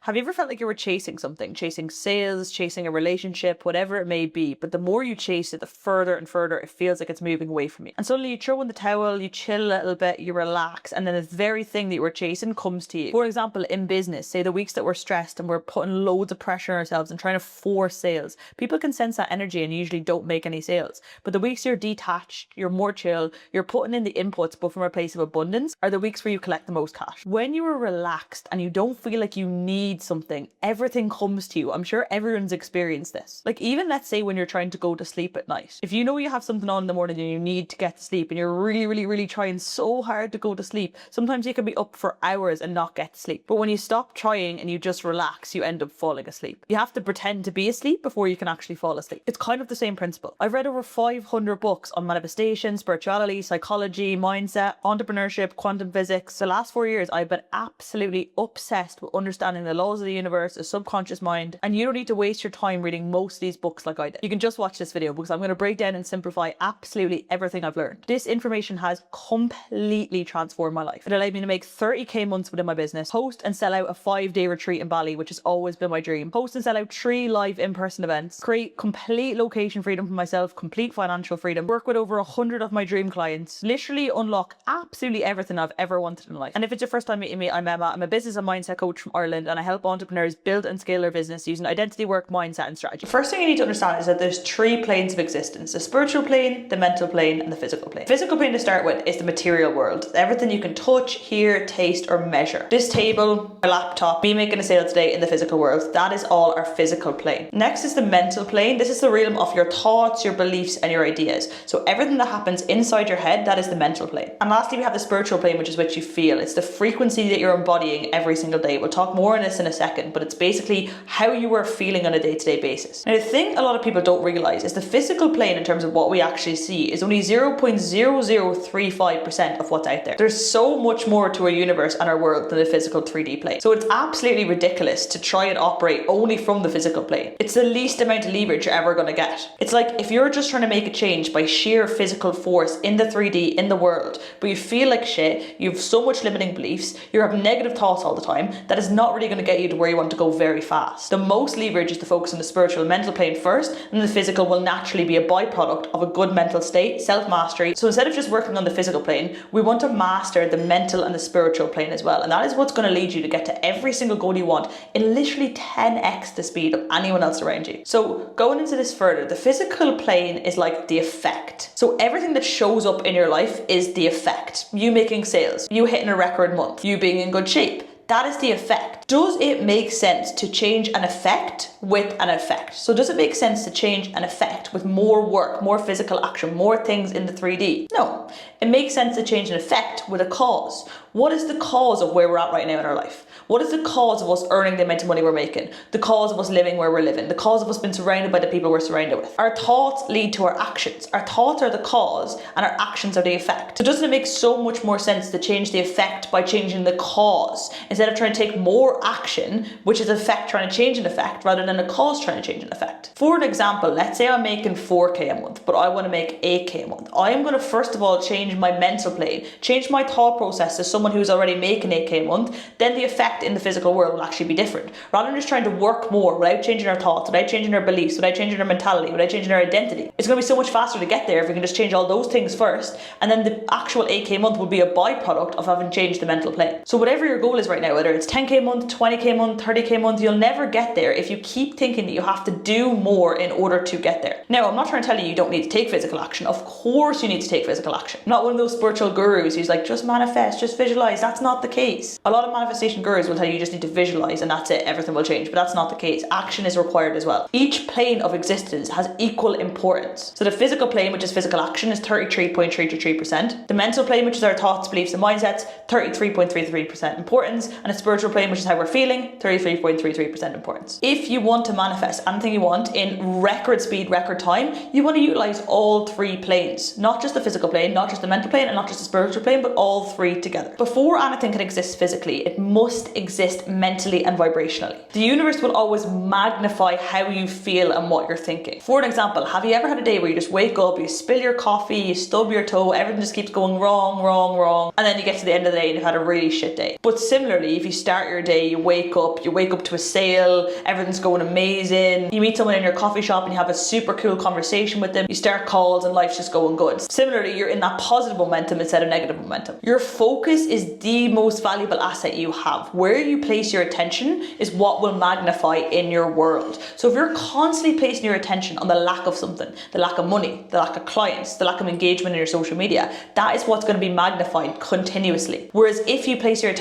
Have you ever felt like you were chasing something, chasing sales, chasing a relationship, whatever it may be, but the more you chase it, the further and further it feels like it's moving away from you. And suddenly you throw in the towel, you chill a little bit, you relax, and then the very thing that you were chasing comes to you. For example, in business, say the weeks that we're stressed and we're putting loads of pressure on ourselves and trying to force sales, people can sense that energy and usually don't make any sales. But the weeks you're detached, you're more chill, you're putting in the inputs but from a place of abundance are the weeks where you collect the most cash. When you are relaxed and you don't feel like you need something, everything comes to you. I'm sure everyone's experienced this. Like even let's say when you're trying to go to sleep at night, if you know you have something on in the morning and you need to get to sleep and you're really trying so hard to go to sleep, sometimes you can be up for hours and not get to sleep. But when you stop trying and you just relax, you end up falling asleep. You have to pretend to be asleep before you can actually fall asleep. It's kind of the same principle. I've read over 500 books on manifestation, spirituality, psychology, mindset, entrepreneurship, quantum physics. The last 4 years I've been absolutely obsessed with understanding the laws of the universe, the subconscious mind, and you don't need to waste your time reading most of these books like I did. You can just watch this video because I'm going to break down and simplify absolutely everything I've learned. This information has completely transformed my life. It allowed me to make 30k months within my business, host and sell out a 5-day retreat in Bali, which has always been my dream, host and sell out 3 live in-person events, create complete location freedom for myself, complete financial freedom, work with over 100 of my dream clients, literally unlock absolutely everything I've ever wanted in life. And if it's your first time meeting me, I'm Emma. I'm a business and mindset coach from Ireland, and I help entrepreneurs build and scale their business using identity work, mindset, and strategy. First thing you need to understand is that there's 3 planes of existence: the spiritual plane, the mental plane, and the physical plane. The physical plane to start with is the material world. Everything you can touch, hear, taste, or measure. This table, my laptop, me making a sale today in the physical world, that is all our physical plane. Next is the mental plane. This is the realm of your thoughts, your beliefs, and your ideas. So everything that happens inside your head, that is the mental plane. And lastly, we have the spiritual plane, which is what you feel. It's the frequency that you're embodying every single day. We'll talk more on this in a second, but it's basically how you are feeling on a day-to-day basis. Now, the thing a lot of people don't realize is the physical plane, in terms of what we actually see, is only 0.0035% of what's out there. There's so much more to our universe and our world than the physical 3D plane. So it's absolutely ridiculous to try and operate only from the physical plane. It's the least amount of leverage you're ever going to get. It's like if you're just trying to make a change by sheer physical force in the 3D, in the world, but you feel like shit, you have so much limiting beliefs, you have negative thoughts all the time, that is not really going to get you to where you want to go very fast. The most leverage is to focus on the spiritual and mental plane first, and the physical will naturally be a byproduct of a good mental state, self-mastery. So instead of just working on the physical plane, we want to master the mental and the spiritual plane as well. And that is what's going to lead you to get to every single goal you want in literally 10x the speed of anyone else around you. So going into this further, the physical plane is like the effect. So everything that shows up in your life is the effect. You making sales, you hitting a record month, you being in good shape. That is the effect. Does it make sense to change an effect with an effect? So does it make sense to change an effect with more work, more physical action, more things in the 3D? No. It makes sense to change an effect with a cause. What is the cause of where we're at right now in our life? What is the cause of us earning the amount of money we're making? The cause of us living where we're living? The cause of us being surrounded by the people we're surrounded with? Our thoughts lead to our actions. Our thoughts are the cause and our actions are the effect. So doesn't it make so much more sense to change the effect by changing the cause instead of trying to take more action, which is effect trying to change an effect, rather than a cause trying to change an effect? For an example, let's say I'm making 4k a month, but I want to make 8k a month. I am going to first of all change my mental plane, change my thought process as someone who's already making 8k a month. Then the effect in the physical world will actually be different. Rather than just trying to work more without changing our thoughts, without changing our beliefs, without changing our mentality, without changing our identity, it's going to be so much faster to get there if we can just change all those things first, and then the actual 8k a month will be a byproduct of having changed the mental plane. So whatever your goal is right now, whether it's 10k a month, 20k a month, 30k a month, you'll never get there if you keep thinking that you have to do more in order to get there. Now, I'm not trying to tell you you don't need to take physical action. Of course you need to take physical action. I'm not one of those spiritual gurus who's like, just manifest, just visualize. That's not the case. A lot of manifestation gurus will tell you just need to visualize and that's it, everything will change, but that's not the case. Action is required as well. Each plane of existence has equal importance. So the physical plane, which is physical action, is 33.33%. The mental plane, which is our thoughts, beliefs, and mindsets, 33.33% importance. And the spiritual plane, which is how we're feeling, 33.33% importance. If you want to manifest anything you want in record speed, record time, you want to utilize all 3 planes, not just the physical plane, not just the mental plane, and not just the spiritual plane, but all 3 together. Before anything can exist physically, it must exist mentally and vibrationally. The universe will always magnify how you feel and what you're thinking. For an example, have you ever had a day where you just wake up, you spill your coffee, you stub your toe, everything just keeps going wrong, and then you get to the end of the day and you've had a really shit day. But similarly, if you start your day, you wake up to a sale, everything's going amazing, you meet someone in your coffee shop and you have a super cool conversation with them, you start calls and life's just going good. Similarly, you're in that positive momentum instead of negative momentum. Your focus is the most valuable asset you have. Where you place your attention is what will magnify in your world. So if you're constantly placing your attention on the lack of something, the lack of money, the lack of clients, the lack of engagement in your social media, that is what's going to be magnified continuously. Whereas if you place your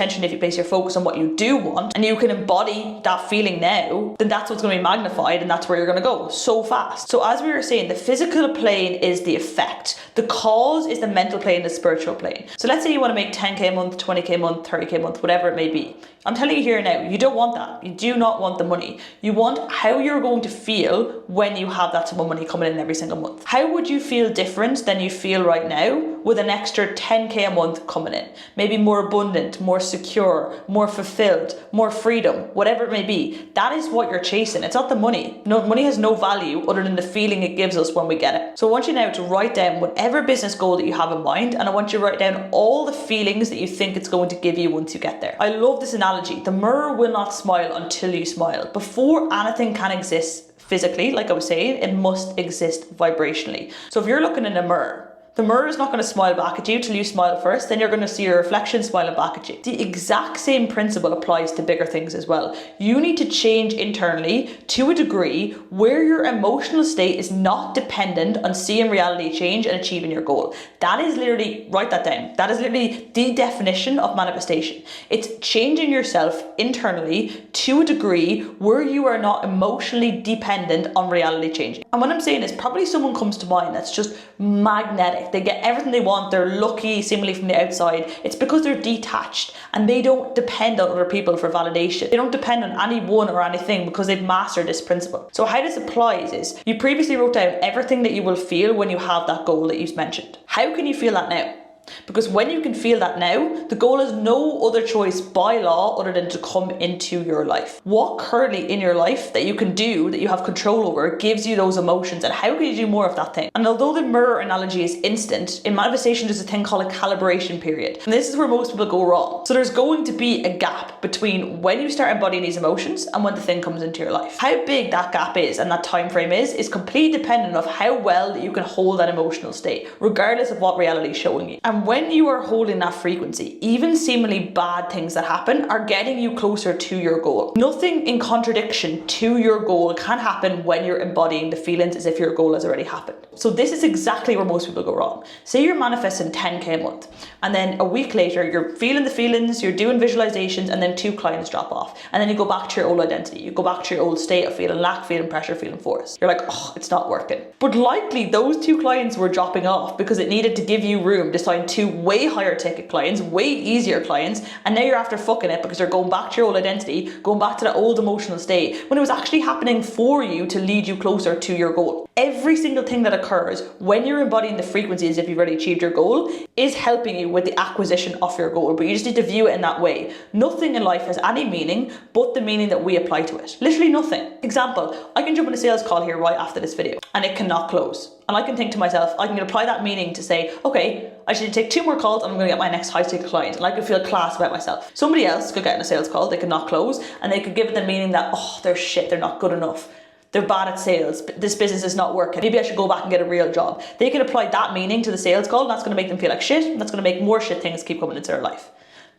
focus on what you do want and you can embody that feeling now, then that's what's going to be magnified and that's where you're going to go so fast. So as we were saying, the physical plane is the effect. The cause is the mental plane, the spiritual plane. So let's say you want to make 10k a month, 20k a month, 30k a month, whatever it may be. I'm telling you here now, you don't want that. You do not want the money. You want how you're going to feel when you have that sum of money coming in every single month. How would you feel different than you feel right now with an extra 10k a month coming in? Maybe more abundant, more secure, more fulfilled, more freedom, whatever it may be. That is what you're chasing. It's not the money. No, money has no value other than the feeling it gives us when we get it. So I want you now to write down whatever business goal that you have in mind, and I want you to write down all the feelings that you think it's going to give you once you get there. I love this analogy. The mirror will not smile until you smile. Before anything can exist physically, like I was saying, it must exist vibrationally. So if you're looking in a mirror, the mirror is not going to smile back at you till you smile first, then you're going to see your reflection smiling back at you. The exact same principle applies to bigger things as well. You need to change internally to a degree where your emotional state is not dependent on seeing reality change and achieving your goal. That is literally, write that down, that is literally the definition of manifestation. It's changing yourself internally to a degree where you are not emotionally dependent on reality changing. And what I'm saying is probably someone comes to mind that's just magnetic. They get everything they want, they're lucky seemingly from the outside. It's because they're detached and they don't depend on other people for validation. They don't depend on anyone or anything because they've mastered this principle. So how this applies is you previously wrote down everything that you will feel when you have that goal that you mentioned. How can you feel that now? Because when you can feel that now, the goal is no other choice by law other than to come into your life. What currently in your life that you can do, that you have control over, gives you those emotions, and how can you do more of that thing? And although the mirror analogy is instant, in manifestation there's a thing called a calibration period. And this is where most people go wrong. So there's going to be a gap between when you start embodying these emotions and when the thing comes into your life. How big that gap is and that time frame is completely dependent on how well that you can hold that emotional state, regardless of what reality is showing you. And when you are holding that frequency, even seemingly bad things that happen are getting you closer to your goal. Nothing in contradiction to your goal can happen when you're embodying the feelings as if your goal has already happened. So this is exactly where most people go wrong. Say you're manifesting 10k a month, and then a week later you're feeling the feelings, you're doing visualizations, and then 2 clients drop off. And then you go back to your old identity. You go back to your old state of feeling lack, feeling pressure, feeling forced. You're like, oh, it's not working. But likely those 2 clients were dropping off because it needed to give you room to sign 2 way higher ticket clients, way easier clients, and now you're after fucking it because you're going back to your old identity, going back to that old emotional state when it was actually happening for you to lead you closer to your goal. Every single thing that occurs when you're embodying the frequencies, if you've already achieved your goal, is helping you with the acquisition of your goal, but you just need to view it in that way. Nothing in life has any meaning but the meaning that we apply to it. Literally nothing. Example, I can jump on a sales call here right after this video and it cannot close. And I can think to myself, I can apply that meaning to say, okay, I should take 2 more calls and I'm going to get my next high ticket client, and I could feel class about myself. Somebody else could get in a sales call, they could not close, and they could give it the meaning that, oh, they're shit, they're not good enough. They're bad at sales, this business is not working, maybe I should go back and get a real job. They can apply that meaning to the sales call, and that's going to make them feel like shit, and that's going to make more shit things keep coming into their life.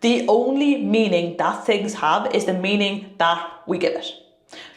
The only meaning that things have is the meaning that we give it.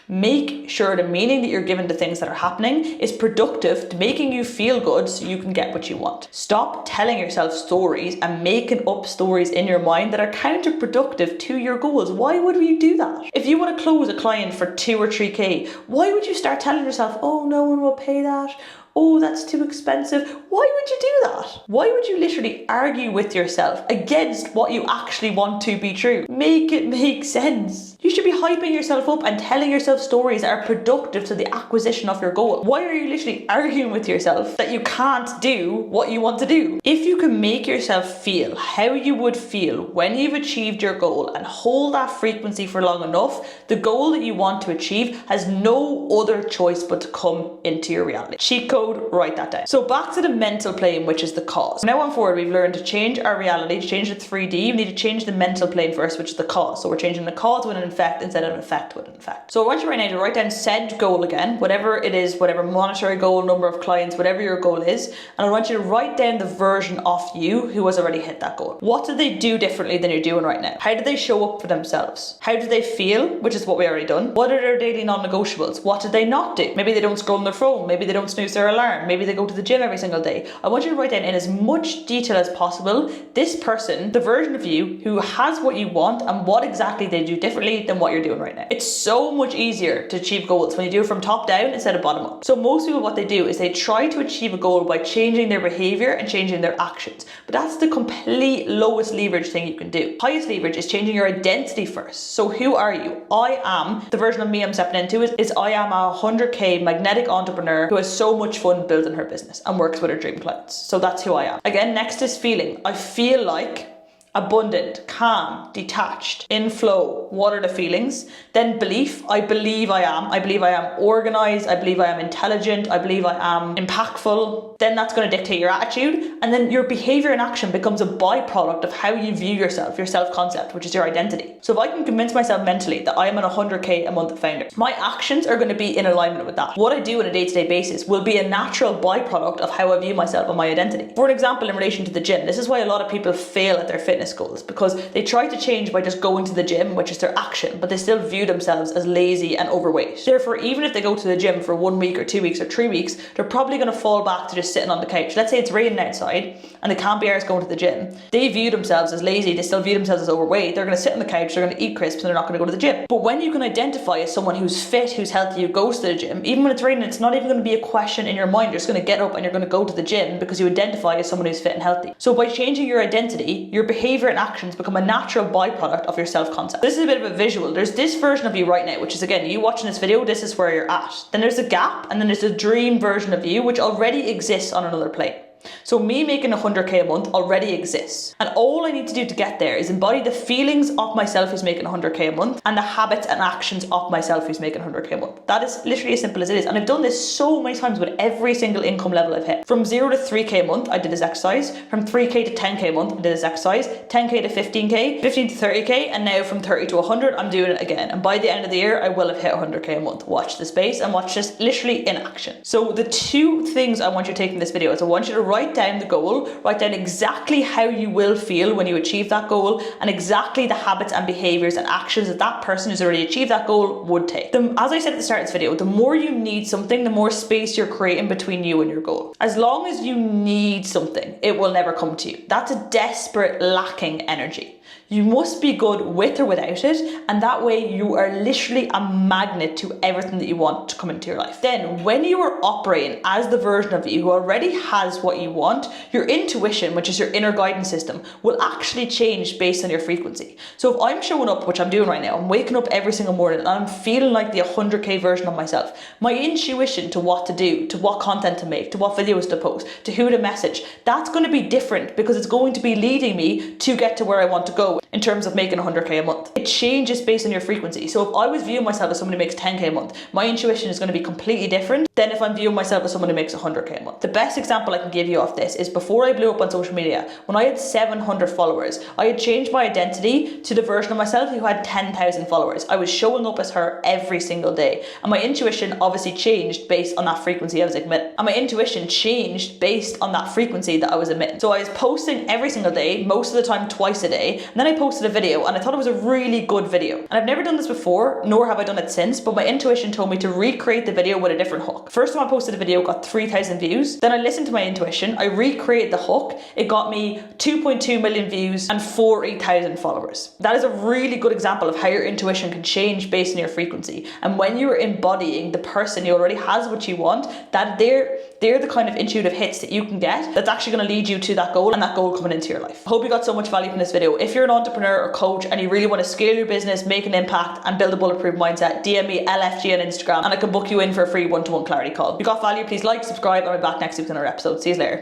Make sure the meaning that you're giving to things that are happening is productive to making you feel good so you can get what you want. Stop telling yourself stories and making up stories in your mind that are counterproductive to your goals. Why would you do that? If you want to close a client for 2 or 3k, why would you start telling yourself, oh, no one will pay that? Oh, that's too expensive. Why would you do that? Why would you literally argue with yourself against what you actually want to be true? Make it make sense. You should be hyping yourself up and telling yourself stories that are productive to the acquisition of your goal. Why are you literally arguing with yourself that you can't do what you want to do? If you can make yourself feel how you would feel when you've achieved your goal and hold that frequency for long enough, the goal that you want to achieve has no other choice but to come into your reality. Cheat code, write that down. So back to the mental plane, which is the cause. From now on forward, we've learned to change our reality, to change the 3D. We need to change the mental plane first, which is the cause. So we're changing the cause with an effect instead of an effect with an effect. So I want you right now to write down said goal again, whatever it is, whatever monetary goal, number of clients, whatever your goal is. And I want you to write down the version of you who has already hit that goal. What do they do differently than you're doing right now? How do they show up for themselves? How do they feel, which is what we already done? What are their daily non-negotiables? What do they not do? Maybe they don't scroll on their phone. Maybe they don't snooze their alarm. Maybe they go to the gym every single day. I want you to write down in as much detail as possible this person, the version of you who has what you want and what exactly they do differently than what you're doing right now. It's so much easier to achieve goals when you do it from top down instead of bottom up. So most people, what they do is they try to achieve a goal by changing their behavior and changing their actions. But that's the complete lowest leverage thing you can do. Highest leverage is changing your identity first. So who are you? I am, the version of me I'm stepping into is I am a 100k magnetic entrepreneur who has so much fun building her business and works with her dream clients. So that's who I am. Again, next is feeling. I feel like abundant, calm, detached, in flow. What are the feelings? Then belief. I believe I am. I believe I am organized. I believe I am intelligent. I believe I am impactful. Then that's going to dictate your attitude. And then your behavior and action becomes a byproduct of how you view yourself, your self-concept, which is your identity. So if I can convince myself mentally that I am an 100k a month founder, my actions are going to be in alignment with that. What I do on a day-to-day basis will be a natural byproduct of how I view myself and my identity. For an example, in relation to the gym, this is why a lot of people fail at their fitness goals, because they try to change by just going to the gym, which is their action, but they still view themselves as lazy and overweight. Therefore, even if they go to the gym for 1 week or 2 weeks or 3 weeks, they're probably going to fall back to just sitting on the couch. Let's say it's raining outside and they can't be arsed going to the gym. They view themselves as lazy, they still view themselves as overweight. They're going to sit on the couch, they're going to eat crisps, and they're not going to go to the gym. But when you can identify as someone who's fit, who's healthy, who goes to the gym, even when it's raining, it's not even going to be a question in your mind. You're just going to get up and you're going to go to the gym because you identify as someone who's fit and healthy. So by changing your identity, your behavior and actions become a natural byproduct of your self-concept. This is a bit of a visual. There's this version of you right now, which is, again, you watching this video, this is where you're at. Then there's a gap, and then there's a dream version of you, which already exists on another plane. So me making 100k a month already exists. And all I need to do to get there is embody the feelings of myself who's making 100k a month and the habits and actions of myself who's making 100k a month. That is literally as simple as it is. And I've done this so many times with every single income level I've hit. From 0 to 3k a month, I did this exercise. From 3k to 10k a month, I did this exercise. 10k to 15k, 15 to 30k, and now from 30 to 100, I'm doing it again. And by the end of the year, I will have hit 100k a month. Watch the space and watch this literally in action. So the two things I want you to take in this video is I want you to write down the goal, write down exactly how you will feel when you achieve that goal and exactly the habits and behaviors and actions that that person who's already achieved that goal would take. As I said at the start of this video, the more you need something, the more space you're creating between you and your goal. As long as you need something, it will never come to you. That's a desperate lacking energy. You must be good with or without it, and that way you are literally a magnet to everything that you want to come into your life. Then when you are operating as the version of you who already has what you want, your intuition, which is your inner guidance system, will actually change based on your frequency. So if I'm showing up, which I'm doing right now, I'm waking up every single morning and I'm feeling like the 100k version of myself, my intuition to what to do, to what content to make, to what videos to post, to who to message, that's going to be different because it's going to be leading me to get to where I want to go in terms of making 100k a month. It changes based on your frequency. So if I was viewing myself as someone who makes 10k a month, my intuition is going to be completely different than if I'm viewing myself as someone who makes 100k a month. The best example I can give you of this is before I blew up on social media, when I had 700 followers, I had changed my identity to the version of myself who had 10,000 followers. I was showing up as her every single day. And my intuition obviously changed based on that frequency I was emitting. And my intuition changed based on that frequency that I was emitting. So I was posting every single day, most of the time twice a day, and then I posted a video and I thought it was a really good video. And I've never done this before, nor have I done it since, but my intuition told me to recreate the video with a different hook. First time I posted a video, got 3,000 views. Then I listened to my intuition, I recreated the hook. It got me 2.2 million views and 40,000 followers. That is a really good example of how your intuition can change based on your frequency. And when you're embodying the person who already has what you want, that they're the kind of intuitive hits that you can get that's actually going to lead you to that goal and that goal coming into your life. I hope you got so much value from this video. If you're an entrepreneur or coach and you really want to scale your business, make an impact and build a bulletproof mindset, DM me LFG on Instagram and I can book you in for a free one-to-one clarity call. If you got value, please like, subscribe, and I'll be back next week with another episode. See you later.